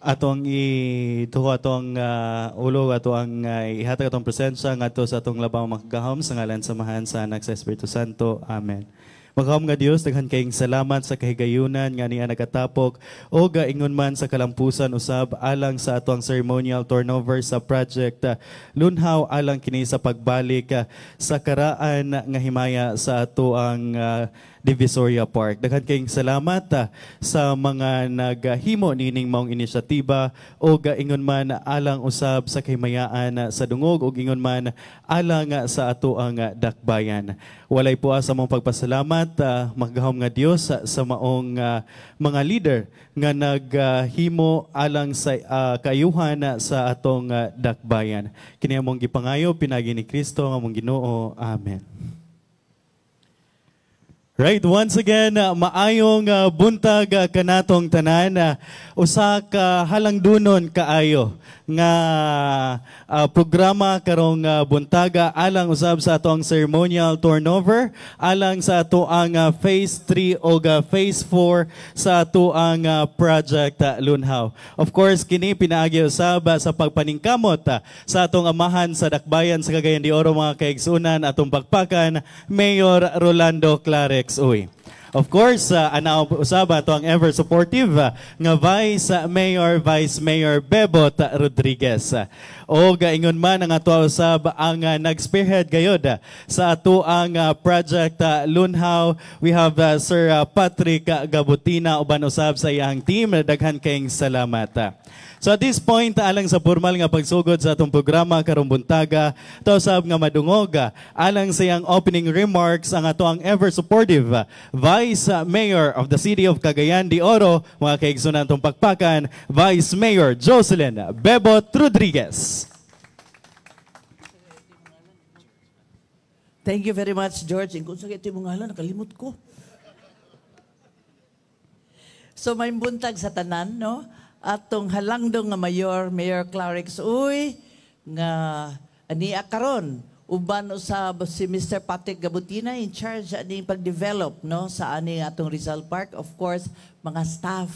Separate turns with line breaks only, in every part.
atong ituho atong ulo ato ang ihatag atong presensya ngadto sa atong labang makagahom sa ngalan samahan sa Anak sa Espiritu Santo. Amen. Magahom nga Dios, daghan kayong salamat sa kahigayunan nga niya nagatapok o gaingon man sa kalampusan usab alang sa atong ceremonial turnover sa project Lunhaw alang kini sa pagbalik sa karaan nga himaya sa ato ang Divisoria Park. Daghan kayong salamat sa mga naghimo nining maong inisyatiba o gaingon man alang usab sa kahimayaan sa dungog o ingon man alang sa ato ang dakbayan. Walay puas sa mong pagpasalamat, magahom nga Dios sa maong mga leader nga naghimo alang sa kaayuhan sa atong dakbayan. Kini among gipangayo pinagi ni Kristo nga among Ginoo. Amen. Right, once again, maayong buntag kanatong tanan. Usa ka halangdunon kaayo nga programa karong buntaga alang usab sa atong ceremonial turnover, alang sa ato ang phase 3 o phase 4 sa ato ang project Lunhaw. Of course, kini pinaagi usab sa pagpaningkamot sa atong amahan sa dakbayan sa Cagayan de Oro mga kaigsunan atong pagpakan Mayor Rolando Clarex. Uy. Of course, anaw usaba to ang ever supportive nga Vice Mayor Bebot Rodriguez. O gaingon man ang ato usab ang nag-spearhead gayod sa ato ang project Lunhaw. We have Sir Patrick Gabutina uban usab sa iyang team. Daghan kayong salamat. So at this point, alang sa formal nga pagsugod sa atong programa karong buntaga, tausab nga madungog, alang sa iyang opening remarks ang ato ang ever supportive Vice Mayor of the City of Cagayan de Oro, mga kaigsunan atong pakpakan, Vice Mayor Jocelyn Bebot Rodriguez.
Thank you very much, George. Kung sa ito yung mga nakalimot ko. So may buntag sa tanan, no? Atong halangdong nga Mayor Clarex, uy, nga aniya karon uban usab si Mr. Patrick Gabutina in charge aning pag-develop no sa aning atong Rizal Park. Of course, mga staff.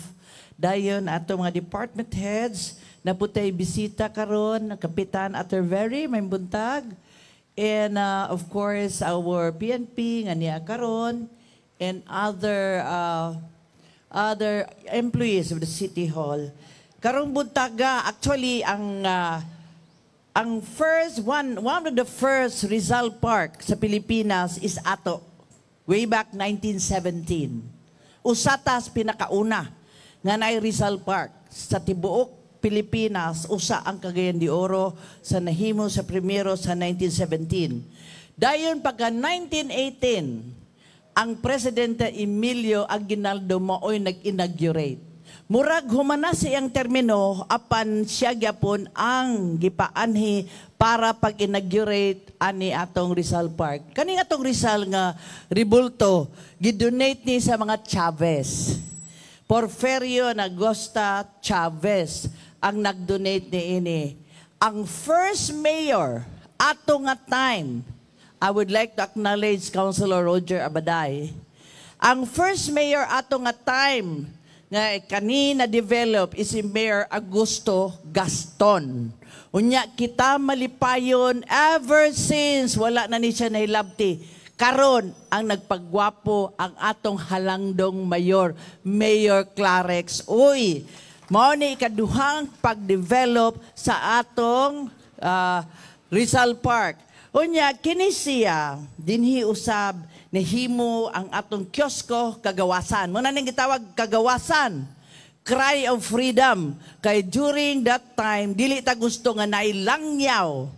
Dayon atong mga department heads na putay bisita karon, Kapitan Atterbury, may buntag. And of course, our PNP nga niya karon and other employees of the City Hall. Karong buntaga, actually, ang first, one of the first Rizal Park sa Pilipinas is ato, way back 1917. Usatas pinakauna nga na Rizal Park sa tibuok Pilipinas, usa ang Cagayan de Oro sa nahimo sa primero sa 1917. Dayon pagka 1918, ang Presidente Emilio Aguinaldo maoy nag-inaugurate. Murag humana siyang termino apan siya gyapon ang gipaanhi para pag-inaugurate ani atong Rizal Park. Kani atong Rizal nga ribulto gidonate ni sa mga Chavez. Porfirio Nagosta Chavez ang nag-donate ni ini. Ang first mayor ato nga time, I would like to acknowledge Councilor Roger Abaday. Ang first mayor ato nga time nga kanina develop is si Mayor Augusto Gaston. Unya kita malipayon ever since wala na ni siya nahilabti. Karon ang nagpagwapo ang atong halangdong mayor, Mayor Clarex. Uy, mao ni ikaduhang pag-develop sa atong Rizal Park. Unya, kini siya, dinhi usab, nahimo ang atong kiosko kagawasan. Muna nang gitawag kagawasan, cry of freedom. Kay during that time, dili ta gusto nga nailangyaw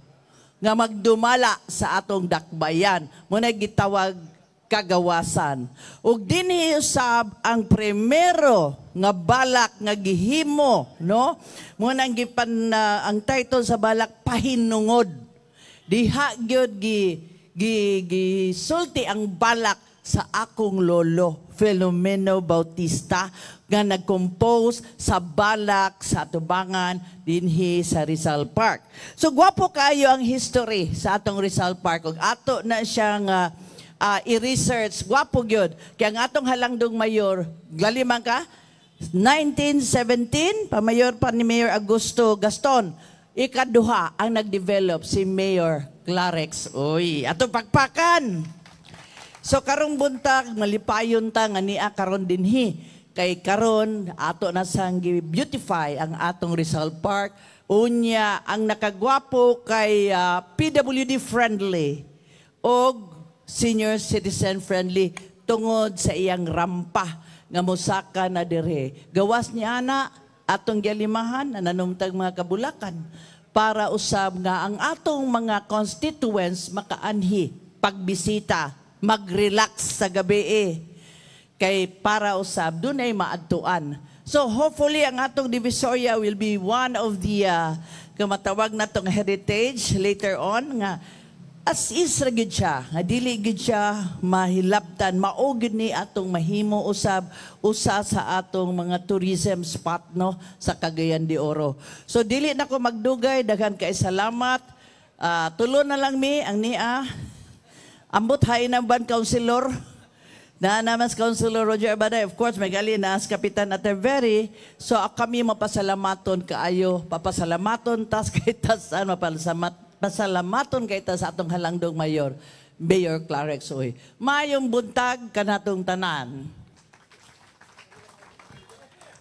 nga magdumala sa atong dakbayan. Muna gitawag kagawasan. Ug dinhi usab ang primero nga balak nga gihimo, no? Muna ang title sa balak pahinungod. Diha gyud gisulti ang balak sa akong lolo Filomeno Bautista nga nag-compose sa balak sa atubangan dinhi sa Rizal Park. So gwapo kayo ang history sa atong Rizal Park ug ato na siyang i-research. Gwapo gyud kay ang atong halangdong mayor, galimang ka 1917, pamayor pa ni Mayor Augusto Gaston. Ikaduha ang nag-develop si Mayor Clarex. Uy, ato pakpakan. So karong buntag malipayon ta nga niya karon dinhi kay karon ato na sang beautify ang atong Rizal Park. Unya ang nakagwapo kay PWD friendly o senior citizen friendly tungod sa iyang rampa nga mosaka na dire. Gawas niya na atong gialimahan na nanumtag mga kabulakan para usab nga ang atong mga constituents makaanhi pagbisita, mag-relax sa gabi kay para usab dunay maadtuan. So hopefully ang atong Divisoria will be one of the kamatawag natong heritage later on nga as is ra gid siya, nga dili gid siya mahilabtan, mao gid ni atong mahimo usab usa sa atong mga tourism spot no sa Cagayan de Oro. So dili na ko magdugay, daghan kay salamat. Tulo na lang mi ang nia. Ambot hay nang ban councilor. Na naman sa Councilor Roger Abaday, of course, may gali na sa Kapitan Atterbury. So kami mapasalamaton kaayo, papasalamaton tas kay tasan pasalamaton kay ta sa atong halangdong Mayor Clarex Uy. Mayong buntag kanatong tanan.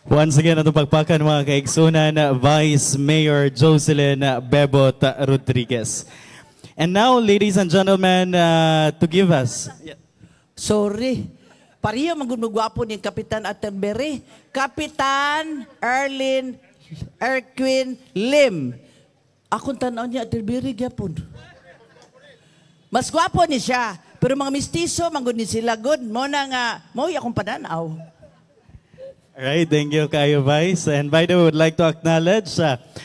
Once again, atong pagpakan mga kaigsunan, Vice Mayor Jocelyn Bebot Rodriguez. And now, ladies and gentlemen, to give us...
Sorry. Pariyo magugwapo ni Kapitan Atterbury. Kapitan Erwin Lim. Akong tanaw niya Atterbury gyapon. Mas gwapo ni siya. Pero mga mistiso, manggod ni sila. Good mo na nga. Mo akong pananaw.
Alright, thank you kayo, Vice. And by the way, would like to acknowledge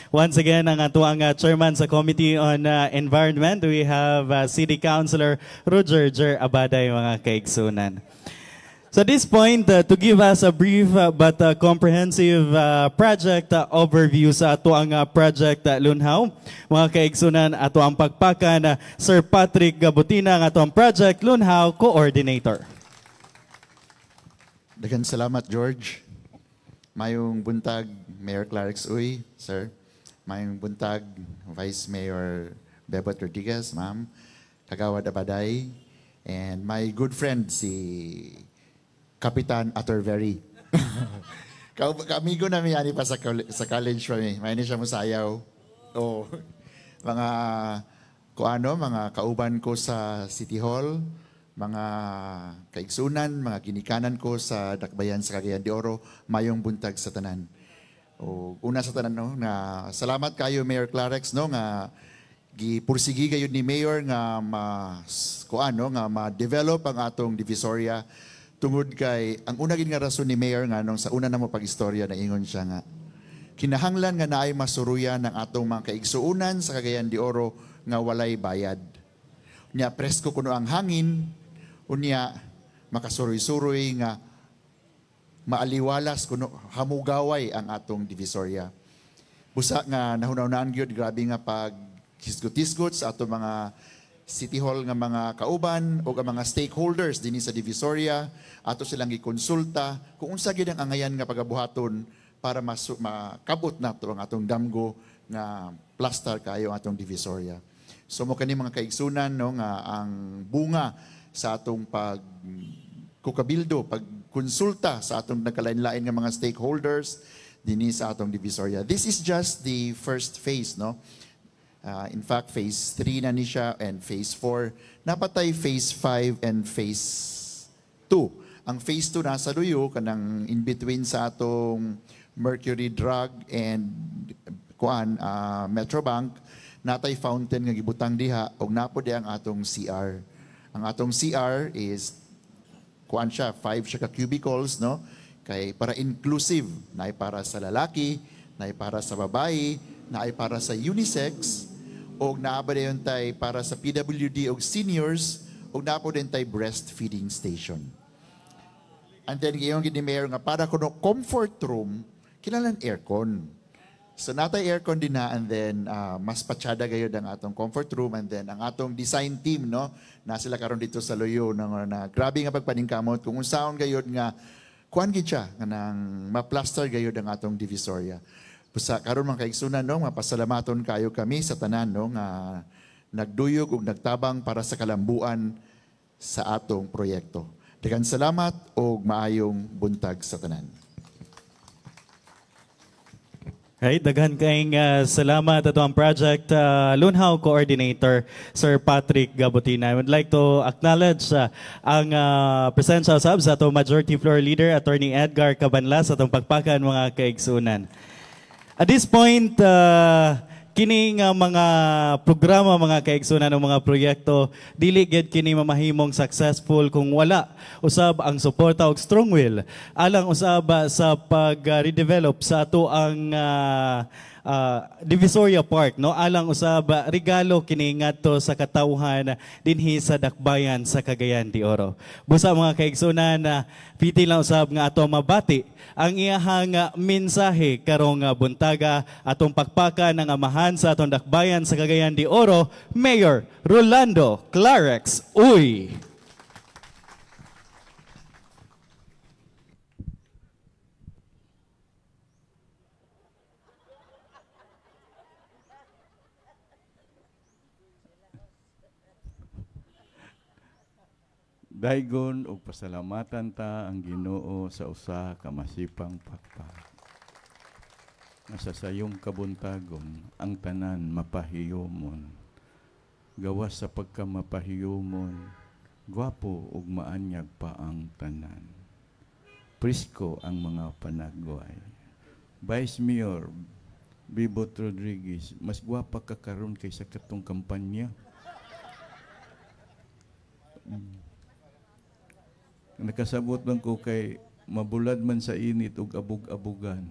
once again ang atuang chairman sa Committee on Environment. We have City Councilor Roger Abaday, mga kaigsunan. So at this point, to give us a brief but comprehensive project overview sa atuang project Lunhaw, mga kaigsunan, ato ang pagpakan Sir Patrick Gabutina, ang atuang project Lunhaw Coordinator.
Daghang salamat, George. Mayong buntag, Mayor Clarex Uy, sir. Mayong buntag, Vice Mayor Bebot Rodriguez, ma'am. Kagawad Abaday. And my good friend, si Kapitan Atterbury. Kamigo namin ani pa sa college pa mi. May ni siya musayaw. Oh. Mga kauban ko sa City Hall, mga kaigsunan, mga ginikanan ko sa Dakbayan sa Cagayan de Oro, mayong buntag sa tanan. O una sa tanan no na salamat kayo Mayor Clarex no nga gipursigi gayud ni Mayor nga ma-develop ang atong Divisoria tungod kay ang una gid nga rason ni Mayor nga nung sa una na mo pag-istorya na ingon siya nga kinahanglan nga naay masuruyan ng atong mga kaigsuunan sa Cagayan de Oro nga walay bayad. Unya presko kuno ang hangin, unya makasuroy-suroy nga maaliwalas kuno hamugaway ang atong Divisoria. Busa nga nahunaw-naan gyud grabe nga pag hisgot-hisgot sa atong mga City Hall nga mga kauban o nga mga stakeholders dinhi sa Divisoria, ato silang gikonsulta kung unsa gyud ang angayan nga pagabuhaton para makabot nato ang atong damgo nga plaster kayo ang atong Divisoria. So mo kani mga kaigsunan no nga ang bunga sa atong pagkukabildo, pagkonsulta sa atong nagkalain-lain nga mga stakeholders dinhi sa atong Divisoria. This is just the first phase no. In fact, phase 3 na ni siya and phase 4. Napatay phase 5 and phase 2. Ang phase 2 nasa luyo, kanang in between sa atong Mercury Drug and Metrobank, natay fountain nga gibutang diha, o napo di ang atong CR. Ang atong CR is, 5 siya ka cubicles, no? Kay para inclusive, naay para sa lalaki, naay para sa babae, naay para sa unisex, o naaba din tayo para sa PWD o seniors, o napo din tayo breastfeeding station. And then, ngayon gini Mayor nga, para kuno comfort room, kailangan aircon. So, natay aircon din na, and then, mas patsada gayon ang atong comfort room, and then, ang atong design team, no, na sila karon dito sa Loyo, na grabe nga pagpaningkamot, kung unsaon gayon nga, kuan gid siya nga nang ma-plaster gayud ang atong Divisoria. Busa karon mga kaigsunan no, mapasalamaton kayo kami sa tanan no nga nagduyog ug nagtabang para sa kalambuan sa atong proyekto. Daghang salamat ug maayong buntag sa tanan.
Right, daghan kayong salamat ato ang project Lunhaw Coordinator, Sir Patrick Gabutina. I would like to acknowledge ang presensya sa ato Majority Floor Leader, Attorney Edgar Cabanlas, atong pagpakan mga kaigsunan. At this point, kining mga programa, mga kaigsunan ng mga proyekto, dili gid kini mamahimong successful kung wala usab ang suporta og strong will alang usab sa pag-redevelop sa ato ang Divisoria Park, no, alang usab regalo kini ngadto sa katawhan dinhi sa dakbayan sa Cagayan de Oro. Busa mga kaigsunan, piti lang usab nga ato mabati ang iyahang mensahe karong buntaga atong pagpakan ng amahan sa atong dakbayan sa Cagayan de Oro, Mayor Rolando Clarex Uy.
Daygon og pasalamatan ta ang Ginoo sa usa ka masipang pakpak. Nga sa sayong kabuntagon ang tanan mapahiyomon. Gawas sa pagkamapahiyomon, gwapo ug maanyag pa ang tanan. Prisko ang mga panagway. Vice Mayor Bibot Rodriguez, mas gwapa ka karon kaysa katong kampanya. Nakasabot man ko kay mabulad man sa init ug abog-abugan.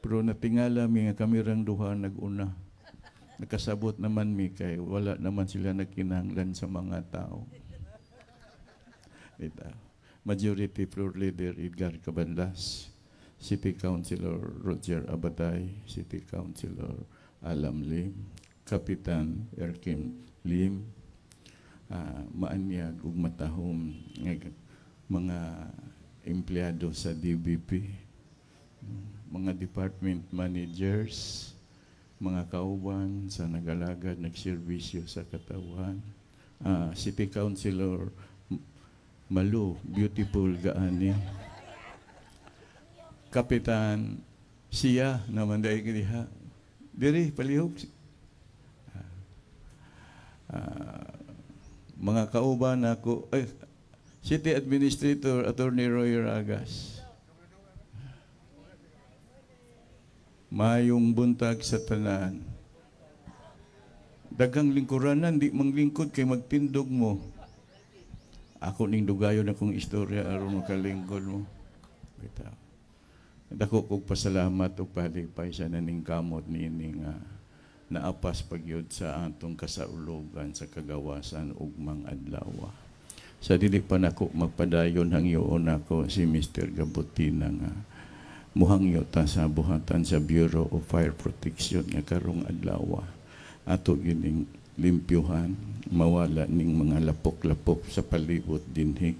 Pero natingala mi nga kami rang duha nag-una. Nakasabot naman mi kay wala naman sila nagkinahanglan sa mga tao. Ita. Majority Floor Leader Edgar Cabanlas, City Councilor Roger Abatay, City Councilor Alam Lim, Kapitan Erkim Lim, maanyag ug matahom mga empleyado sa DBP, mga department managers, mga kauban sa nagalagad, nagserbisyo sa katawan, City Councilor Malu, beautiful gaani, Kapitan siya naman dahil kiniha, diri palihog, mga kauban ako, City Administrator Attorney Roy Ragas. Mayong buntag sa tanan. Dagang lingkuranan, di manglingkod kay magtindog mo. Ako ning dugayon akong istorya aron makalingkod mo. Bitaw. Dako kog pasalamat ug palipay sa naning kamot nining naapas pagyud sa atong kasaulogan sa kagawasan ug mang-adlaw. Sa dili pa nako magpadayon hangyoon ako si Mr. Gabutina nga muhangyo ta sa buhatan sa Bureau of Fire Protection nga karong adlaw. Ato gining limpyuhan, mawala ning mga lapok-lapok sa palibot dinhi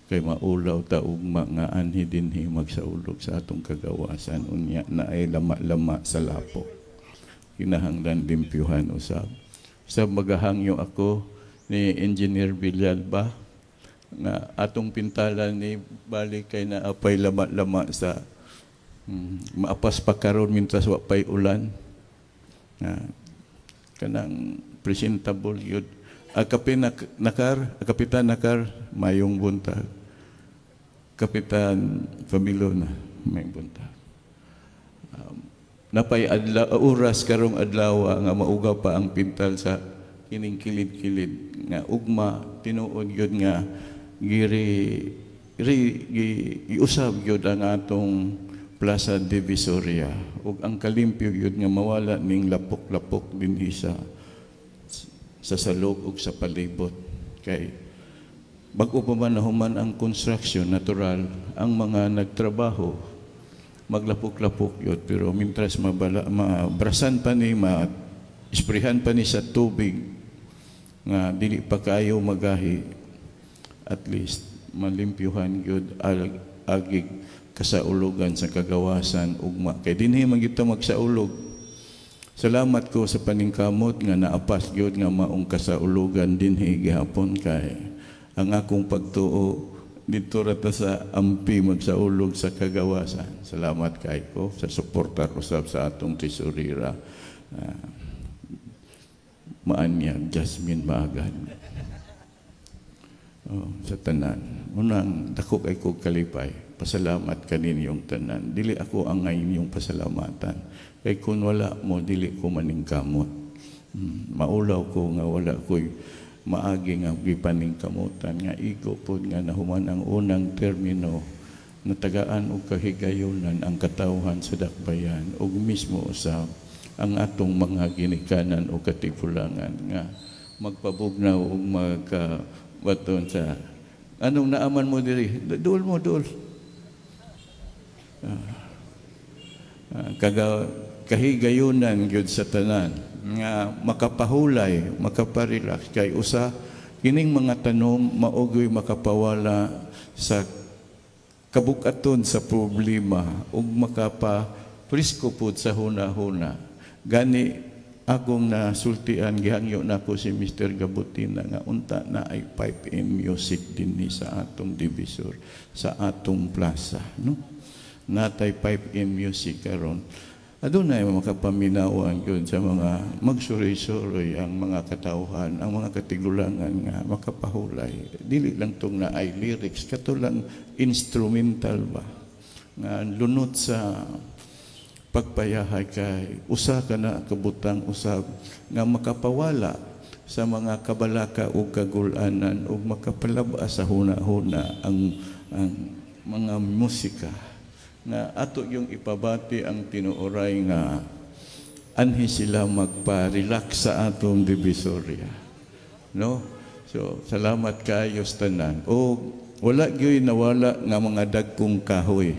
kay maulaw ta ug nga anhi dinhi magsaulog sa atong kagawasan unya na ay lama-lama sa lapok. Kinahanglan limpyuhan usab. Sa magahangyo ako ni Engineer Villalba nga atong pintalan ni balik kay na apay lama-lama sa maapas pa karon mintas wa pay ulan. Kanang presentable yun. Kapitan Nakar, mayong buntag. Kapitan Familona, may buntag. Napay oras karong adlaw nga maugaw pa ang pintal sa kining kilid-kilid nga ugma tinuod yun nga giusab yun ang atong Plaza Divisoria ug ang kalimpyo yun nga mawala ning lapok-lapok dinhi sa salog ug sa palibot kay bag-o pa man nahuman ang construction natural ang mga nagtrabaho maglapok-lapok yun pero mintras mabrasan pa ni isprehan pa ni sa tubig nga dili pa kayo magahi at least malimpyuhan yun agig kasaulugan sa kagawasan ugma. Kay dinhi man kita magsaulog. Salamat ko sa paningkamot nga naapas gyud nga maong kasaulugan dinhi gihapon kay ang akong pagtuo dito rata sa ampi magsaulog sa kagawasan. Salamat kay ko sa suporta usab sa atong tesorera. Maanyag Jasmine Maagan. Sa tanan. Unang dako kay ko kalipay. Pasalamat kaninyong tanan. Dili ako ang inyong pasalamatan. Kay kung wala mo, dili ko maningkamot. Maulaw ko nga wala ko'y maagi nga gipaningkamutan. Nga igo po nga nahuman ang unang termino na tagaan o kahigayonan ang katawhan sa dakbayan o mismo usab ang atong mga ginikanan o katipulangan nga magpabugnaw o magkabaton sa anong naaman mo diri? Dul mo, dul. Kahigayunan gyud sa tanan nga makapahulay, makaparelax kay usa kining mga tanong maogoy makapawala sa kabukaton sa problema ug makapaprisko pud sa huna-huna. Gani akong nasultian gihangyo nako si Mr. Gabutina nga unta na ay pipe and music dinhi sa atong divisor sa atong plaza, no? Natay pipe and music karon. Adunay makapaminawan yun sa mga magsuri-suri ang mga katawhan, ang mga katigulangan nga makapahulay. Dili lang tong na ay lyrics, katulang instrumental ba? Nga lunot sa pagpayahay kay usa ka na kabutang usab nga makapawala sa mga kabalaka o kagulanan o makapalaba sa huna-huna ang mga musika nga ato yung ipabati ang tinuoray nga anhi sila magpa-relax sa atong divisoria, no? So salamat kayo sa tanan. O wala gyud nawala nga mga dagkong kahoy.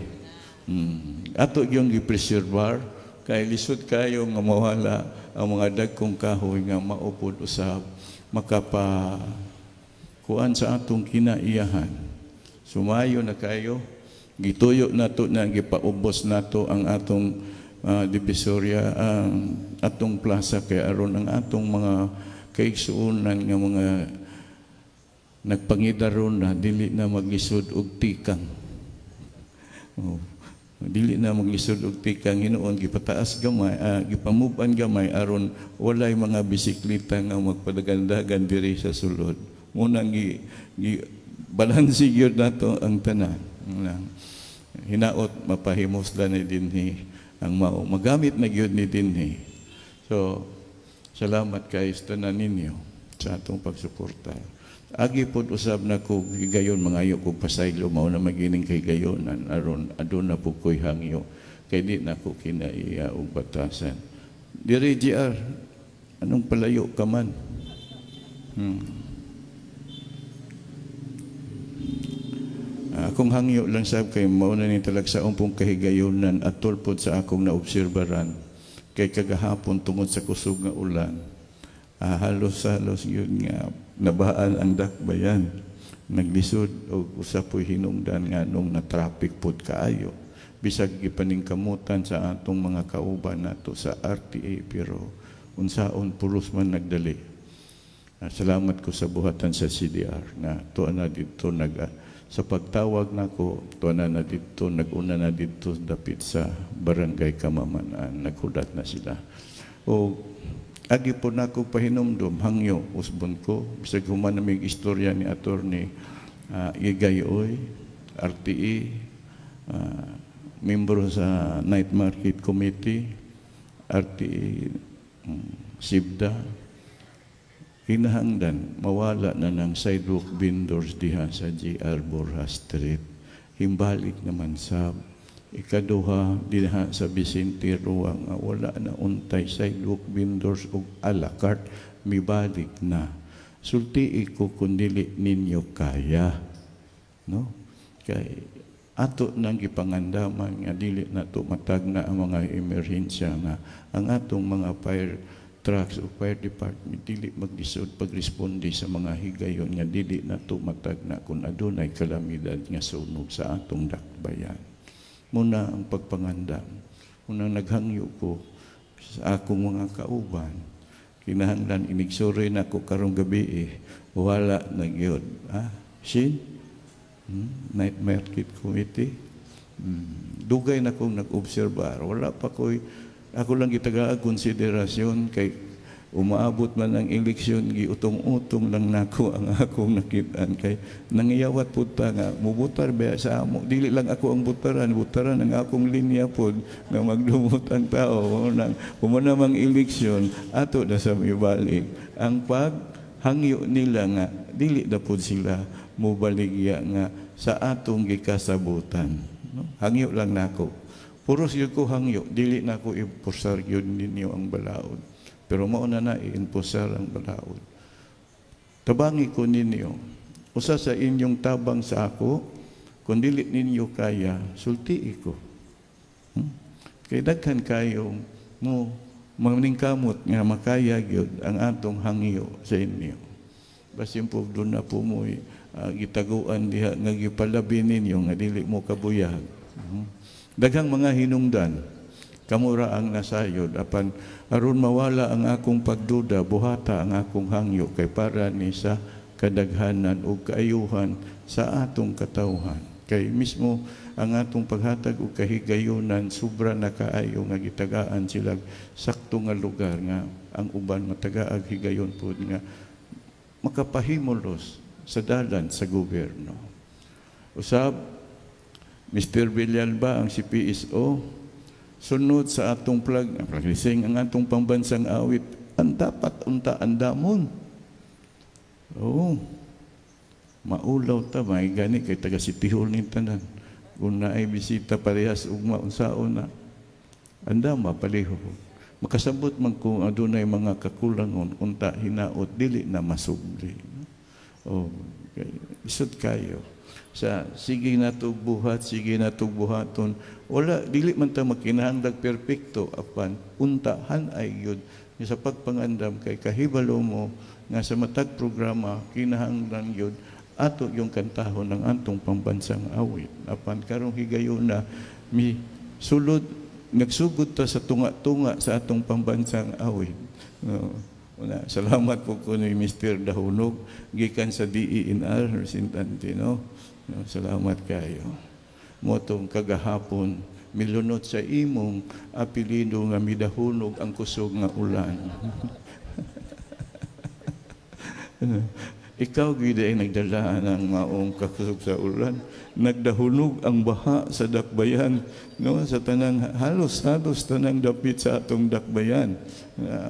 Ato yung gipreservar kay lisod kayo nga mawala ang mga dagkong kahoy nga maupod usab makapa kuan sa atong kinaiyahan. Sumayo na kayo. Gituyo nato na gipaubos nato ang atong divisoria, ang atong plaza kay aron ang atong mga kaigsuonan nga mga nagpangidaron na dili na maglisod og tikang. Dili na maglisod og tikang hinuon gipataas gamay, gipamuban gamay aron walay mga bisikleta nga magpadagandagan diri sa sulod. Muna gi balansi gyud nato ang tanan. Hinaot mapahimosla ni dinhi ang mao magamit na gyud ni dinhi. So salamat kay sa tanan ninyo sa atong pagsuporta. Agi pod usab na ko higayon mangayo kog pasaylo mao na magining kay gayonan aron aduna po koy hangyo kay di na ko kinaiya og batasan. Diri GR anong palayo ka man? Akong hangyo lang sab kay mao na ni talagsa pong kahigayonan at tulpod sa akong naobserbaran kay kagahapon tungod sa kusog nga ulan. Halos yun nga nabaan ang dakbayan. Naglisod og usa poy hinungdan nga nung na traffic pod kaayo. Bisag gipaningkamutan sa atong mga kauban nato sa RTA pero unsaon pulos man nagdali. Salamat ko sa buhatan sa CDR nga tuwa na dito sa pagtawag nako tuwa na dito naguna na dito dapit sa barangay Kamamanaan naghudat na sila. O agi po nako pahinumdom hangyo usbon ko bisag human na may istorya ni attorney Igayoy RTA membro sa Night Market Committee RTA SIBDA hinahangdan mawala na ng sidewalk vendors diha sa GR Borja Street. Himbalik naman sa ikaduha diha sa Vicente Rua nga wala na untay sidewalk vendors og a la carte mibalik na. Sulti ko kung dili ninyo kaya, no? Kay ato nang gipangandaman nga dili nato matag na ang mga emerhensya nga ang atong mga fire trucks o fire department dili maglisod pagresponde sa mga higayon nga dili na tumatag na kung adunay kalamidad nga sunog sa atong dakbayan. Muna ang pagpangandam. Muna naghangyo ko sa akong mga kauban. Kinahanglan inigsuri na ko karong gabi wala na gyud. Shin? Nightmare Kit Committee. Dugay na kong nag-obserbar. Wala pa ko'y ako lang gitagaan konsiderasyon kay umaabot man ang eleksyon giutong-utong lang nako ang akong nakitaan kay nangyawat pud ta nga mubutar ba sa amo dili lang ako ang butaran ang akong linya pod nga magdumot ang tao nang humanamang eleksyon ato na sa mibalik ang paghangyo nila nga dili na pud sila mobaligya nga sa atong gikasabutan no? Hangyo lang nako puros yun ko hangyo, dili na ko impusar yun ninyo ang balaod. Pero mauna na i-impusar ang balaod. Tabangi ko ninyo, usa sa inyong tabang sa ako, kung dili ninyo kaya, sultii ko. Kaya daghan kayo mo maningkamot nga makaya yun ang atong hangyo sa inyo. Basin po doon na po mo gitaguan diha nga gipalabi ninyo nga dili mo kabuyag. Daghang mga hinungdan, kamura ang nasayod, apan aron mawala ang akong pagduda, buhata ang akong hangyo, kay para ni sa kadaghanan o kaayuhan sa atong katawhan. Kay mismo ang atong paghatag o kahigayunan, sobra na kaayo nga gitagaan sila sakto nga lugar nga ang uban matagaag higayon po nga makapahimulos sa dalan sa gobyerno. Usab, Mr. Villalba, ang CPSO, sunod sa atong practicing ang atong pambansang awit, ang dapat unta andamon. Oo. Maulaw ta, may gani, kay taga Sitihol ni tanan. Kung na ay bisita parehas, ugma, unsaon na, andama, paliho. Makasabot man kung adunay mga kakulangon, unta, hinaot, dili na masubli. Oh, okay. Isod kayo. Sa sige na buhat, sige na buhaton. Wala, dili man ta makinahanglag perpekto apan untahan ay yun. Sa pagpangandam kay kahibalo mo nga sa matag programa kinahanglan yun ato yung kantahon ng antong pambansang awit. Apan karong higayon na mi sulod nagsugod ta sa tunga-tunga sa atong pambansang awit. Salamat po ko ni Mr. Dahunog gikan sa DENR Sintante, no? Salamat kayo. Motong kagahapon, milunot sa imong apelido nga midahunog ang kusog nga ulan. Ikaw gid ay nagdala ng maong kakusog sa ulan, nagdahunog ang baha sa dakbayan, no, sa tanang halos tanang dapit sa atong dakbayan.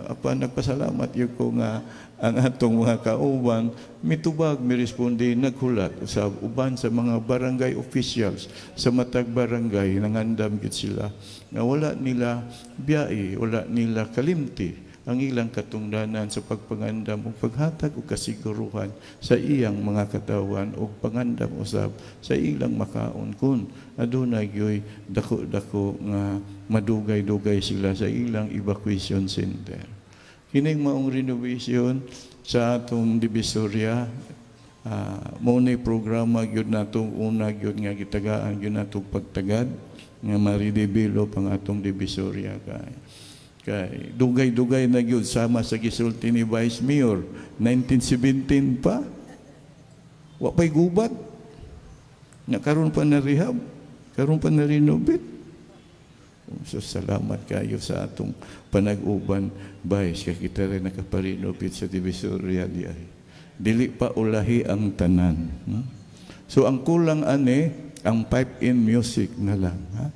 Apan nagpasalamat yun ko nga ang atong mga kauban mitubag miresponde naghulat usab uban sa mga barangay officials sa matag barangay nangandam gid sila nga wala nila biyahe, wala nila kalimti ang ilang katungdanan sa pagpangandam o paghatag o kasiguruhan sa iyang mga katawan o pangandam usab sa ilang makaon kun adunay gyoy dako-dako nga madugay-dugay sila sa ilang evacuation center. Kining maong renovation sa atong Divisoria, maunay programa gyud natong una gyud nga gitagaan gyud natong pagtagad nga maridevelop ang atong Divisoria kay dugay-dugay na gyud sama sa gisulti ni Vice Mayor 1917 pa wa pay gubat nga karon pa na rehab, karon pa na renovate. So, salamat kayo sa atong panag-uban, Vice, kaya kita rin nakaparinopit sa Divisoria di ay. Dili pa ulahi ang tanan. No? So, ang kulang ang pipe-in music na lang. Ha?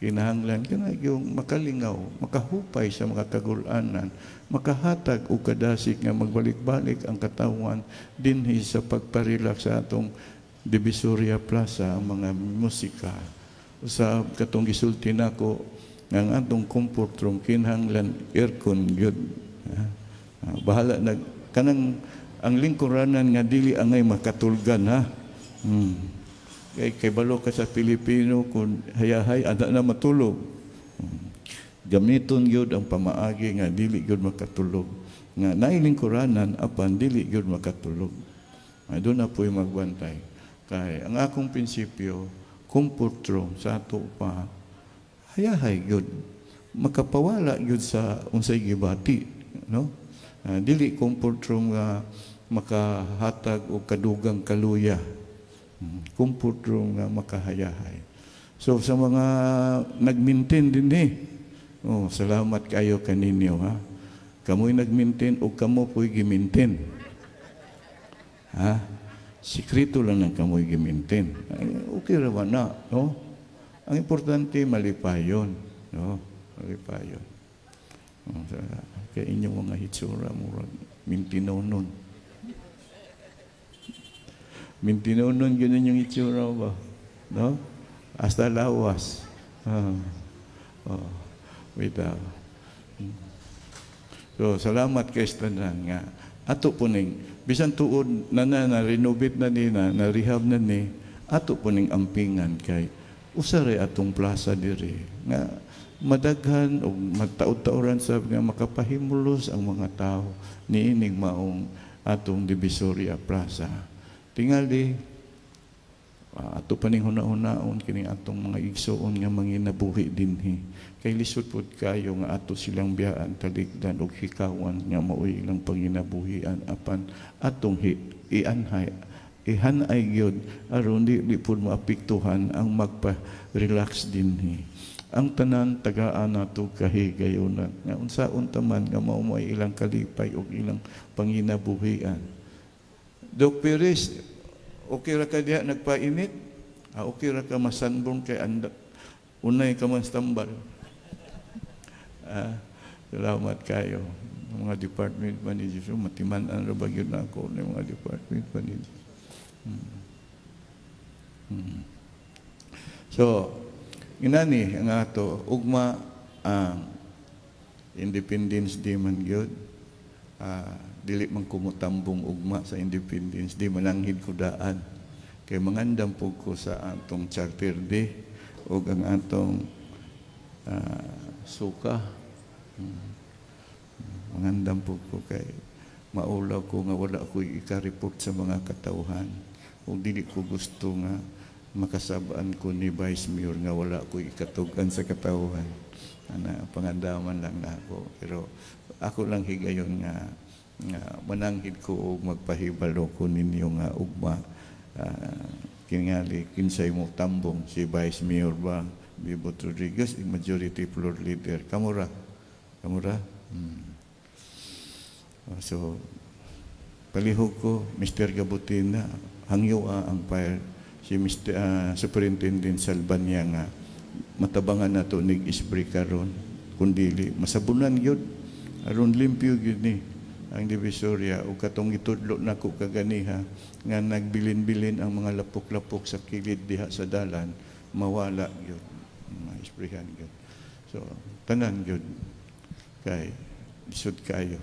Kinahanglan ka na yung makalingaw, makahupay sa mga kagulanan, makahatag o kadasik nga magbalik-balik ang katawan dinhi sa pagparelax sa atong Divisoria Plaza, ang mga musika. Sa katong gisulti nako ang atong comfort room kinahanglan aircon gyud. Bahala nag kanang ang lingkuranan nga dili angay makatulgan ha. Kay balo ka sa Pilipino kun hayahay ada na matulog. Gamiton gyud ang pamaagi nga dili gyud makatulog. Nga nailingkuranan apan dili gyud makatulog. Doon na po'y magbantay. Kay ang akong prinsipyo, kumputro sa ato pa, hayahay gyud. Makapawala gyud sa unsay gibati, no? Dili kumputro nga makahatag og kadugang kaluya. Kumputro nga makahayahay. So sa mga nagmintin din salamat kayo kaninyo, ha. Kamo'y nagmintin o kamo po'y gimintin. Ha? Sikrito lang ng kamo'y gimintin. Okay raman na, no? Ang importante, malipayon. No? Malipayon. Kaya inyong mga hitsura, murag mintinonon. Mintinonon, ganun yung hitsura ba? No? Hasta lawas. Wait. So, salamat kay Stanan nga. Ato po ning, bisan tuod na renovate na ni, na rehab na ni, ato po ning ampingan kay usare atong plaza diri. Nga, madaghan o magtaod-taoran sa nga makapahimulos ang mga tao niining maong atong Divisoria Plaza. Tingali, ato pa ning huna-hunaon kining atong mga igsoon nga manginabuhi dinhi. Kay lisod pod kayo nga ato silang biyaan talikdan og hikawan nga maoy ilang panginabuhian apan atong ihanay gyud aron di pod maapektuhan ang magpa-relax dinhi. Ang tanan tagaan nato kahigayonan nga unsaon taman nga mao mo'y ilang kalipay og ilang panginabuhian. Dok Perez, okay ra ka diha nagpainit? Okay ra ka masanbong kay anda unay ka man tambal. Salamat kayo mga department managers. Matiman-an ra ba gyud nako ng mga department managers. So, inani ang ato ugma ang Independence Day man gyud. Dili man kumutambong ugma sa Independence Day, mananghid ko daan. Kay mangandam po ko sa atong Charter Day o ang atong suka. Mangandam po ko kay maulaw ko nga wala ko ika-report sa mga katauhan. O dili ko gusto nga makasabaan ko ni Vice Mayor nga wala ko ikatugan sa katauhan. Pangandaman lang na ako. Pero ako lang higayon nga mananghid ko o magpahibalo ko ninyo nga ugma kingali kinsay mo tambong si Vice Mayor ba Bibot Rodriguez majority floor leader kamura so palihog ko Mr. Gabutina hangyo ang fire si Mr. Superintendent Salbanya nga matabangan nato nig isbri karon kundili masabunan gyud aron limpyo gyud ni ang Divisoria o katong itudlo nako kaganiha nga nagbilin-bilin ang mga lapok-lapok sa kilid diha sa dalan mawala gyud maisprehan gyud so tanan gyud kay lisod kayo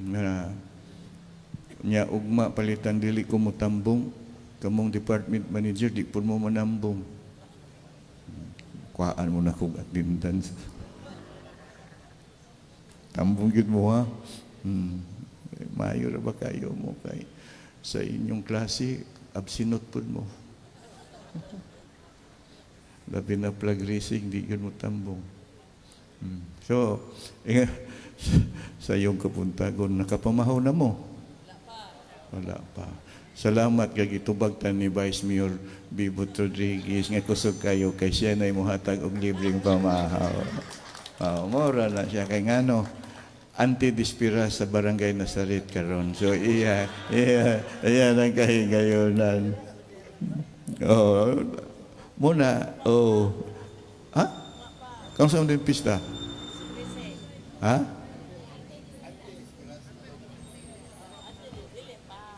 nga nya ugma palitan dili ko motambong kamong department manager di pud mo manambong kuhaan mo na kog attendance tambong gyud mo ha. Mayo ra ba kayo mo kay sa inyong klase absinot pud mo labi na flag racing di yun mo tambong so sa iyong kapuntagon nakapamahaw na mo wala pa salamat kay gitubagtan ni Vice Mayor Bibot Rodriguez nga kusog kayo kay siya na imuhatag og libreng pamahaw mora na siya kay ngano anti-dispira sa barangay Nazaret karon. So iya ang kahigayonan. Muna ha? Kung saan din pista? Ha?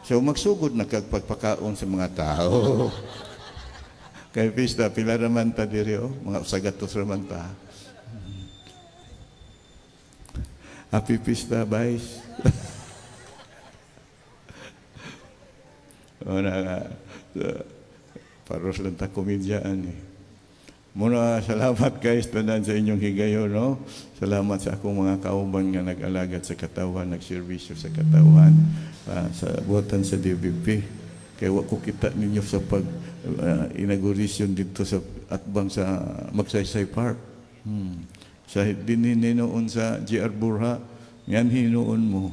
So magsugod na kagpagpakaon sa mga tao. Kay pista pila raman ta diri mga usagatos raman ta. Happy Pista, Vice. Paros lang ta komedyaan eh. Muna salamat guys tanan sa inyong higayon, no? Salamat sa akong mga kauban nga nag-alagad sa katawan, nagserbisyo sa katawan, sa buhatan sa DBP. Kaya wa ko kita ninyo sa pag inauguration dito sa atbang sa Magsaysay Park. Sa dininoon sa GR Burha, yan hinuon mo.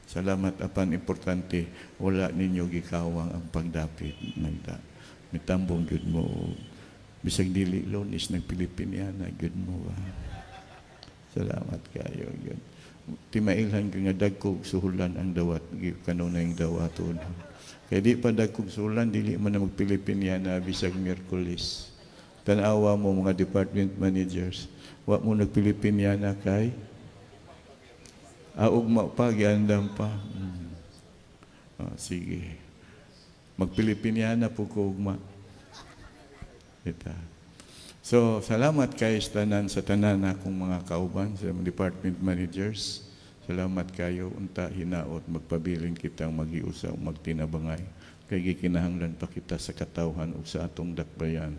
Salamat apan importante, wala ninyo gikawang ang pagdapit. Mitambong yun mo. Bisag dili lonis ng Pilipiniana, good mo ba? Salamat kayo. Yun. Timailhan ka nga dagkog suhulan ang dawat, kanunay ang dawaton. Kaya di pa dagkog suhulan, dili man na mag-Pilipiniana, bisag Miyerkules. Tanawa mo mga department managers, wa mo nag-Pilipiniana kay ugma pa, giandam pa. Sige. Mag-Pilipiniana po ko ugma. So, salamat kayo sa tanan akong mga kauban, sa department managers. Salamat kayo, unta hinaot, magpabilin kitang mag-iusa o magtinabangay. Kaya gikinahanglan pa kita sa katawhan o sa atong dakbayan.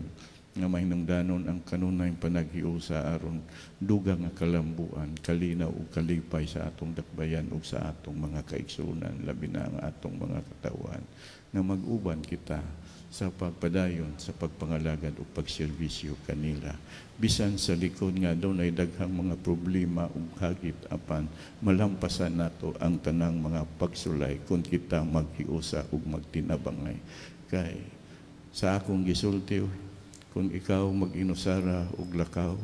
Nga mahinungdanon ang kanunay panaghiusa aron dugang nga kalambuan, kalinaw o kalipay sa atong dakbayan o sa atong mga kaigsunan, labi na ang atong mga katawhan. Nga mag-uban kita sa pagpadayon, sa pagpangalagad o pagserbisyo kanila. Bisan sa likod nga doon ay daghang mga problema o hagit apan malampasan nato ang tanang mga pagsulay kung kita maghiusa o magtinabangay. Kay sa akong gisulti, kung ikaw mag-inusara og lakaw,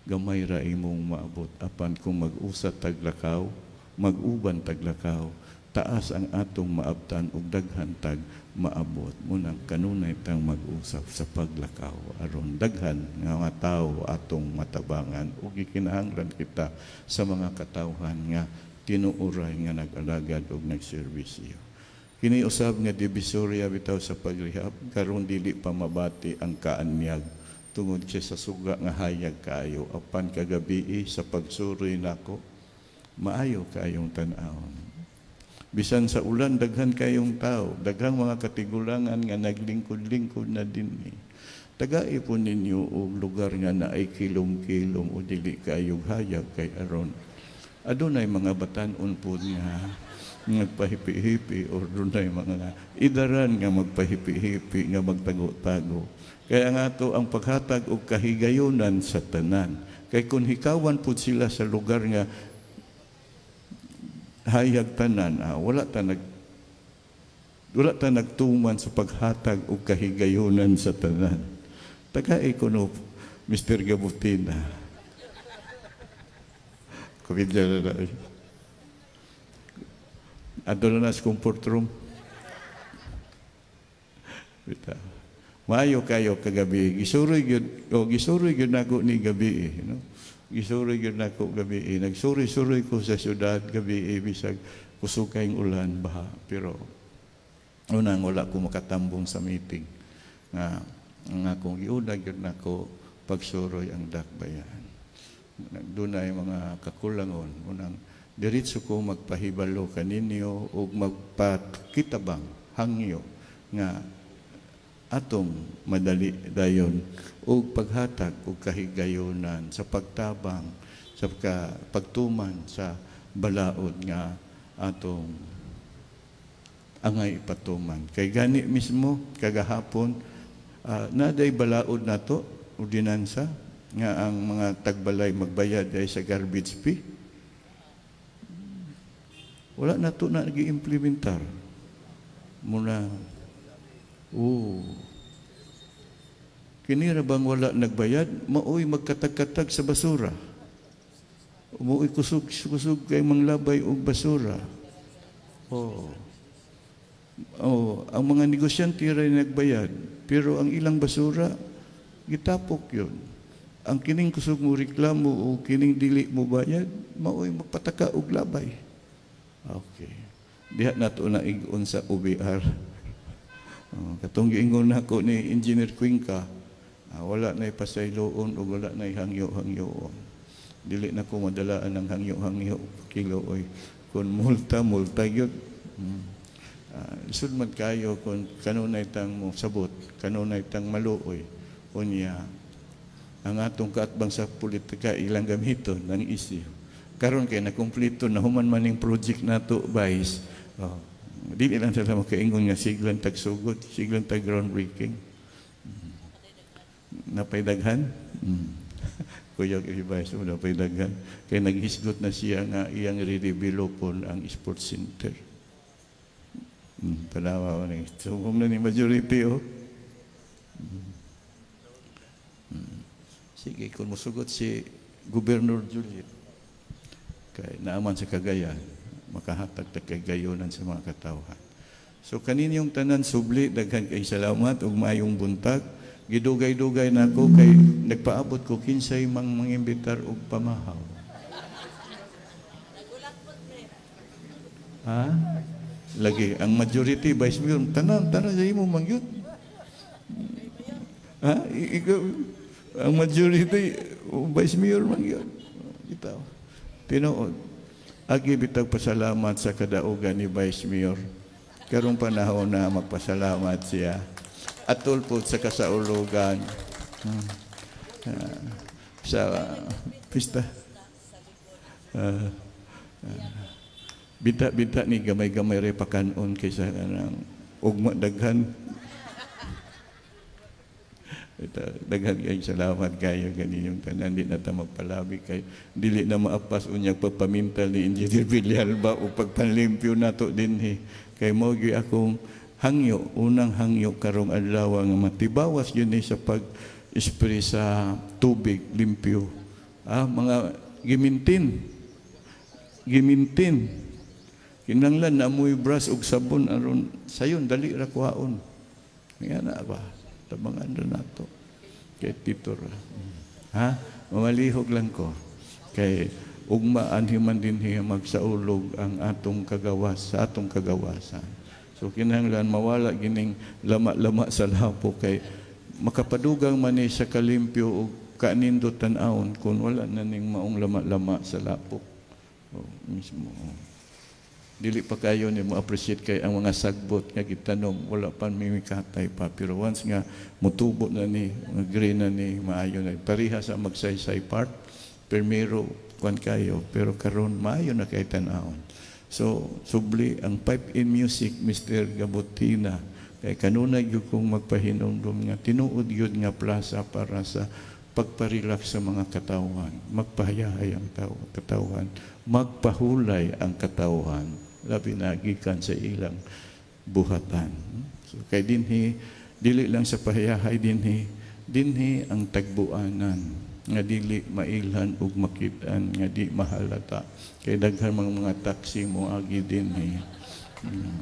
gamay ra imong maabot. Apan kung mag-usa taglakaw, mag-uban taglakaw, taas ang atong maabtan og daghan tag maabot. Munang kanunay tang mag-usap sa paglakaw aron daghan nga mga tawo atong matabangan ug gikinahanglan kita sa mga katawhan nga tinuuray nga nag-alagad ug nagserbisyo. Kini usab nga divisoria bitaw sa pagrehab karon dili pa mabati ang kaanyag tungod siya sa suga nga hayag kaayo. Apan kagabi sa pagsuroy nako maayo kayong tan-awon. Bisan sa ulan, daghan kayong tao, daghang mga katigulangan nga naglingkod-lingkod na din. Tagai po ninyo o lugar nga na ay kilom-kilom o dili kayong hayag kay aron. Adunay mga batanon po nga magpahipi-hipi o dunay mga idaran nga magpahipi-hipi nga magtago-tago. Kaya nga to ang paghatag o kahigayonan sa tanan. Kay kung hikawan po sila sa lugar nga hayag tanan, wala ta nagtuman sa paghatag o kahigayonan sa tanan. Tagai ko no, Mr. Gabutina. Kumidya na na. Ado na sa comfort room. Maayo kayo kagabi. Gisuroy yun ako ni gabi. No? Gisuroy yun ako gabi. Nagsuroy-suroy ko sa syudad gabi. Bisag kusog kayong ulan, baha. Pero unang wala ko makatambong sa meeting. Nga kung iunag yun ako pagsuroy ang dakbayan. Doon ay mga kakulangon. Unang diretso ko magpahibalo kaninyo o magpakitabang hangyo nga atong madali dayon o paghatag o kahigayonan sa pagtabang sa pagtuman sa balaod nga atong angay patuman. Kay gani mismo kagahapon naday balaod nato ordinansa nga ang mga tagbalay magbayad ay sa garbage fee. Wala na ito na nag-i-implementar. Muna, kinira bang wala nagbayad? Maoy magkatag-katag sa basura. Umuoy kusog-kusog kay manglabay og basura. Ang mga negosyante ray nagbayad, pero ang ilang basura, gitapok yun. Ang kining kusog mo reklamo o kining dili mo bayad, maoy magpataka og labay. Okay. Diha na ito na igon sa OBR. Katong giingon nako ni Engineer Cuenca, wala na ipasayloon o wala na hangyo-hangyoon. Dili na ko madalaan ng hangyo-hangyo kilo oy. Kung multa yun. Sudman kayo kung kanunay tang mo sabot, kanunay tang maluoy. Unya, ang atong kaatbang sa politika ilang gamiton ng isyu. Karon kay nakumplito na human maning project nato Vice. Dili lang sila makaingon nga siglang tagsugot, siglang tag groundbreaking. Napaydaghan? Kuya Vice, napaydaghan. Kaya naghisgot na siya nga iyang re-developon ang sports center. Panawa ko na. Sumong na ni majority, Sige, kung musugot si Gobernador Juliet, kay naaman sa Cagayan, makahatag ta kay gayonan sa mga katawhan. So kaninyong tanan subli, daghan kay salamat ug maayong buntag. Gidugay-dugay nako kay nagpaabot ko kinsay mga imbitar og pamahaw. Ha? Lagi ang majority Vice Mayor tanan sa imo mangyud. Ha? Ang majority Vice Mayor mangyud. Bitaw. Tinuod. Agi bitag pasalamat sa kadaugan ni Vice Mayor. Karong panahon na magpasalamat siya. Atol po sa kasaulugan sa pista. Bita-bita ni gamay-gamay rin pakanon kaysa ng ugma daghan. Daghan kayo salamat kayo ganiyong tanan. Di na ta magpalabi kay dili na maapas unyag pagpamintal ni Engineer Villalba o pagpanlimpyo nato dinhi. Kay mo gi akong hangyo, unang hangyo karong adlaw nga matibawas yun sa pag-spray sa tubig limpyo. Mga gimintin. Kinanglan na amoy brush og sabon aron sayon dali ra kuhaon. Nga na ba? Tabangan na nato. Kay titor. Mamalihog lang ko. Kay ugma anhiman din magsaulog ang atong kagawas sa atong kagawasan. So kinahanglan mawala gining lama-lama sa lapo kay makapadugang man sa kalimpyo o kanindot tan-awon kung wala na ning maong lama-lama sa lapo. Mismo. Dili pa kayo ni mo-appreciate kay ang mga sagbot nga gitanom wala pa mimikatay pa pero once nga mutubo na ni green na ni maayo na pariha sa magsaysay part primero kwan kayo pero karon maayo na kay tan-awon. So, subli ang pipe in music, Mr. Gabutina, kay kanunay yun kong magpahinumdum nga, tinuod yun nga plaza para sa pagparelax sa mga katawan, magpahayahay ang katawan, magpahulay ang katawan, labi na gikan sa ilang buhatan. So, kay dinhi, dili lang sa pahayahay dinhi ang tagbuanan, nga dili mailhan ug makitaan nga di mahalata kay daghan mga taxi mo agi din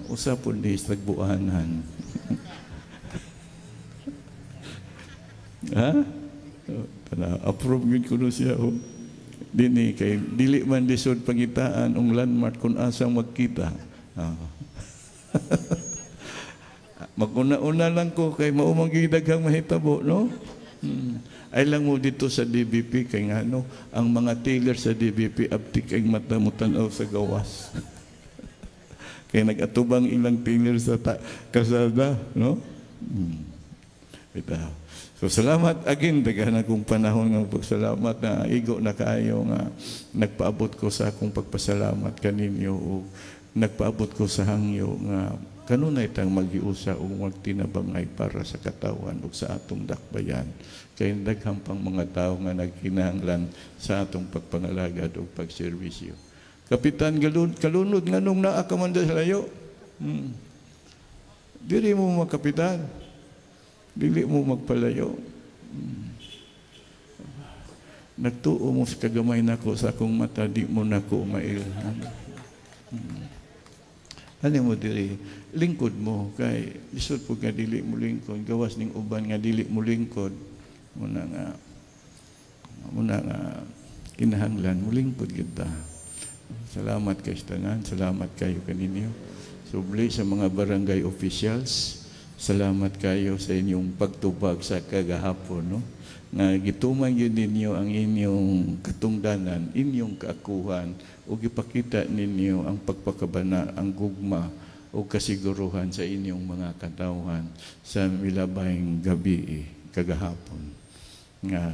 usa pud di tagbuanan. Approve gyud kuno siya dinhi kay dili man lisod pangitaan ang landmark kung asa magkita. Maguna-una lang ko kay mao man gyud daghang mahitabo no. Ay lang mo dito sa DBP kay nga ang mga tailor sa DBP abtik ay mata mo tanaw sa gawas. Kay nagatubang ilang tailor sa kasada, no? So salamat again daghan akong panahon nga pagsalamat na igo na kaayo nga nagpaabot ko sa akong pagpasalamat kaninyo o nagpaabot ko sa hangyo nga kanunay tang magiusa o magtinabangay para sa katawan o sa atong dakbayan. Kay daghang pang mga tao nga nagkinahanglan sa atong pagpangalagad o pagserbisyo. Kapitan kalunod nga nung naa ka man sa layo. Dili mo makapitan. Dili mo magpalayo. Nagtuo mo sa kagamay nako sa akong mata, di mo nako mailhan. Ano mo diri? Lingkod mo kay lisod po nga dili mo lingkod, gawas ning uban nga dili mo lingkod. Muna nga kinahanglan mo lingkod kita. Salamat kay tanan, salamat kayo kaninyo. Subli sa mga barangay officials, salamat kayo sa inyong pagtubag sa kagahapon, no? Nga gituman yun ninyo ang inyong katungdanan, inyong kaakuhan, o gipakita ninyo ang pagpakabana, ang gugma, o kasiguruhan sa inyong mga katawan sa milabayng gabi. kagahapon nga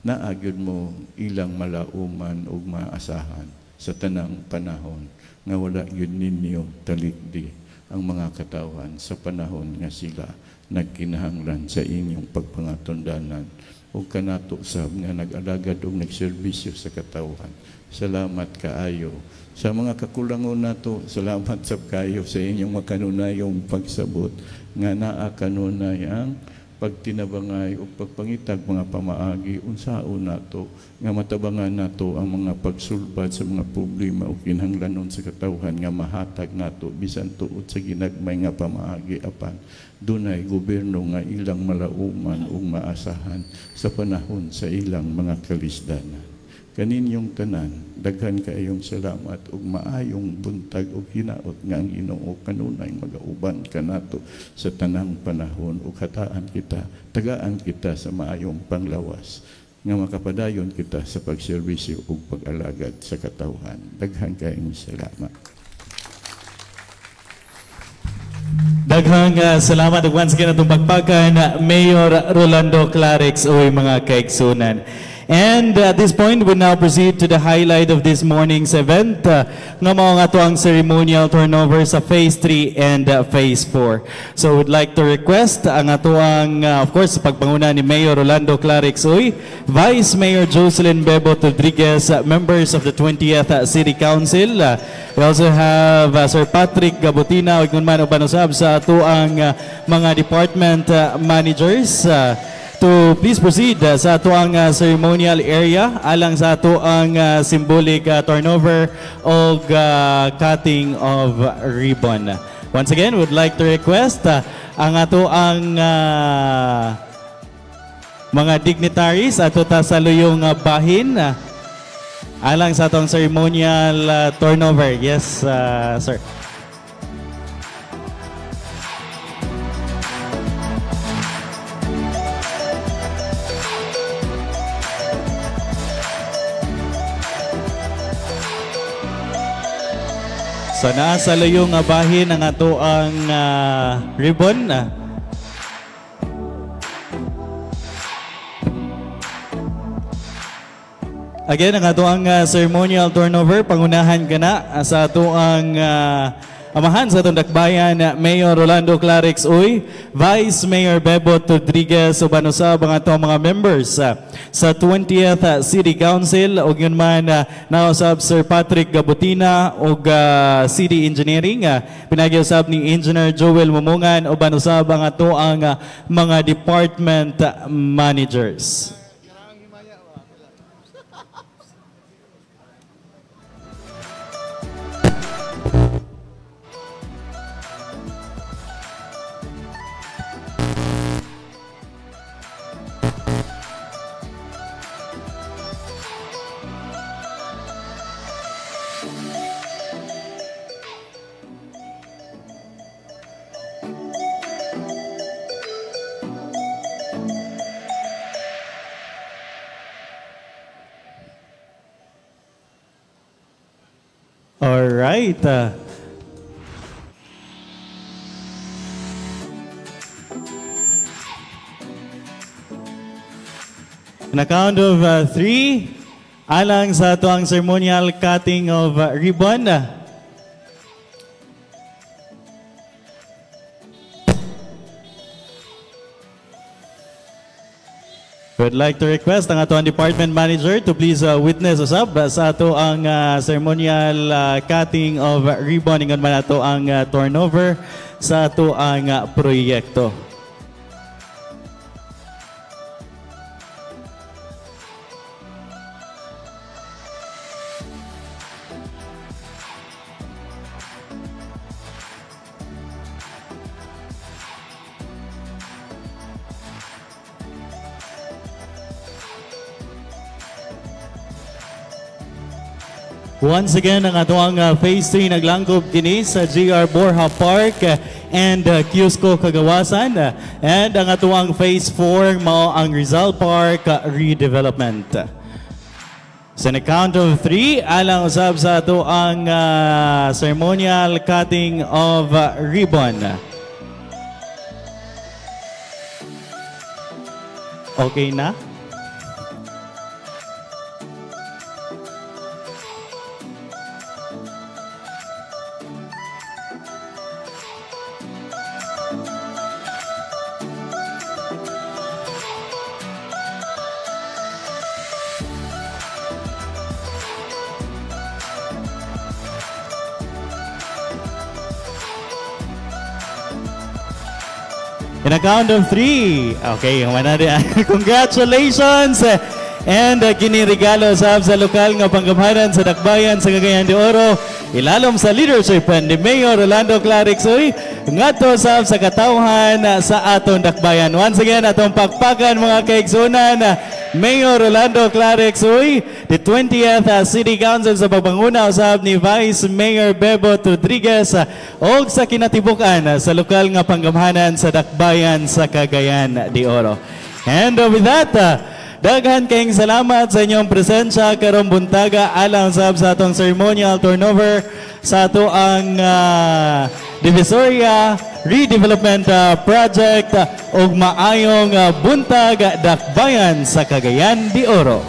naagid mo ilang malauman ug maasahan sa tanang panahon nga wala gyud ninyo talikdi ang mga katawan sa panahon nga sila nagkinahanglan sa inyong pagpangatundanan ug kanato sab nga nag-alagad ug nagserbisyo sa katawan. Salamat kaayo sa mga kakulangon nato. Salamat sab kayo sa inyong makanunayong pagsabot nga naa kanunay ang pagtinabangay o pagpangitag mga pamaagi unsaon nato nga matabangan nato ang mga pagsulbad sa mga problema o kinahanglanon sa katawhan nga mahatag nato bisan tuod sa ginagmay nga pamaagi apan dunay gobyerno nga ilang malauman ug maasahan sa panahon sa ilang mga kalisdanan. Kaninyong tanan, daghan kaayong salamat ug maayong buntag ug hinaot nga ang Ginoo kanunay magauban kanato sa tanang panahon ug hataan kita, tagaan kita sa maayong panglawas nga makapadayon kita sa pagserbisyo ug pag-alagad sa katawhan. Daghan kaayong salamat.
Daghang salamat ug once again atong pagpakan Mayor Rolando Clarix o mga kaigsunan. And at this point, we now proceed to the highlight of this morning's event, nga mao nga to ang ceremonial turnover sa Phase 3 and Phase 4. So we'd like to request ang atuang, of course, pagpanguna ni Mayor Rolando Clarix Uy, Vice Mayor Jocelyn Bebo Rodriguez, members of the 20th City Council. We also have Sir Patrick Gabutina, ug man upanusab sa atuang mga department managers. To please proceed sa atuang ceremonial area alang sa atuang symbolic turnover o cutting of ribbon. Once again, would like to request ang atuang mga dignitaries ato ta sa luyong bahin alang sa atuang ceremonial turnover. Yes, sir. So nasa layong bahin ang ato ang ribbon. Again, ang ato ang ceremonial turnover, pangunahan ka na sa ato ang amahan sa itong dakbayan, Mayor Rolando Clarix Uy, Vice Mayor Bebo Rodriguez, uban usab ang atong mga members sa 20th City Council, ug yun man nausab Sir Patrick Gabutina ug City Engineering, pinagiusab ni Engineer Joel Mumungan, uban usab ang ato ang mga department managers. All right. On a count of 3, alang sa ito ang ceremonial cutting of ribbon. We'd like to request ang ato ang department manager to please witness usab sa ato ang ceremonial cutting of ribbon, ingon man ato ang turnover sa ato ang proyekto. Once again, ang atuang Phase 3 naglangkob kini sa GR Borja Park and Cusco Kagawasan. And ang atuang Phase 4 mao ang Rizal Park redevelopment. So on a count of 3, alang usab sa atuang ceremonial cutting of ribbon. Okay na? In a count of 3. Okay, congratulations! And kiniregalo sa lokal nga panggamhanan sa Dakbayan sa Cagayan de Oro. Ilalom sa leadership ni Mayor Rolando Clarixoy ngadto sa katawhan sa aton Dakbayan. Once again, atong pakpakan mga kaigsunan, Mayor Rolando Clarixoy, the 20th City Council sa pagbanguna usab ni Vice Mayor Bebo Rodriguez o sa kinatibukan sa lokal nga panggamhanan sa Dakbayan sa Cagayan de Oro. And with that, daghan kayong salamat sa inyong presensya karong buntaga alang sa atong ceremonial turnover sa ato ang Divisoria Redevelopment Project ug maayong buntag Dakbayan sa Cagayan de Oro.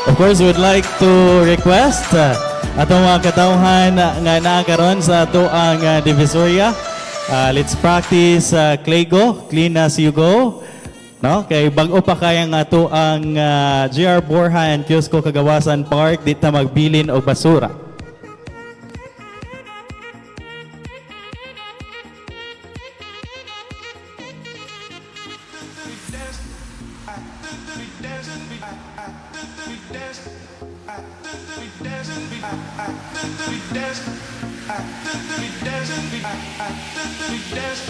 Of course, we'd like to request atong mga katawhan nga naakaron sa ato ang Divisoria. Let's practice Claygo, clean as you go. No? Kay bag-o pa kaya nga ato ang GR Borja and Kiosco Kagawasan Park dito magbilin o basura.
We dance,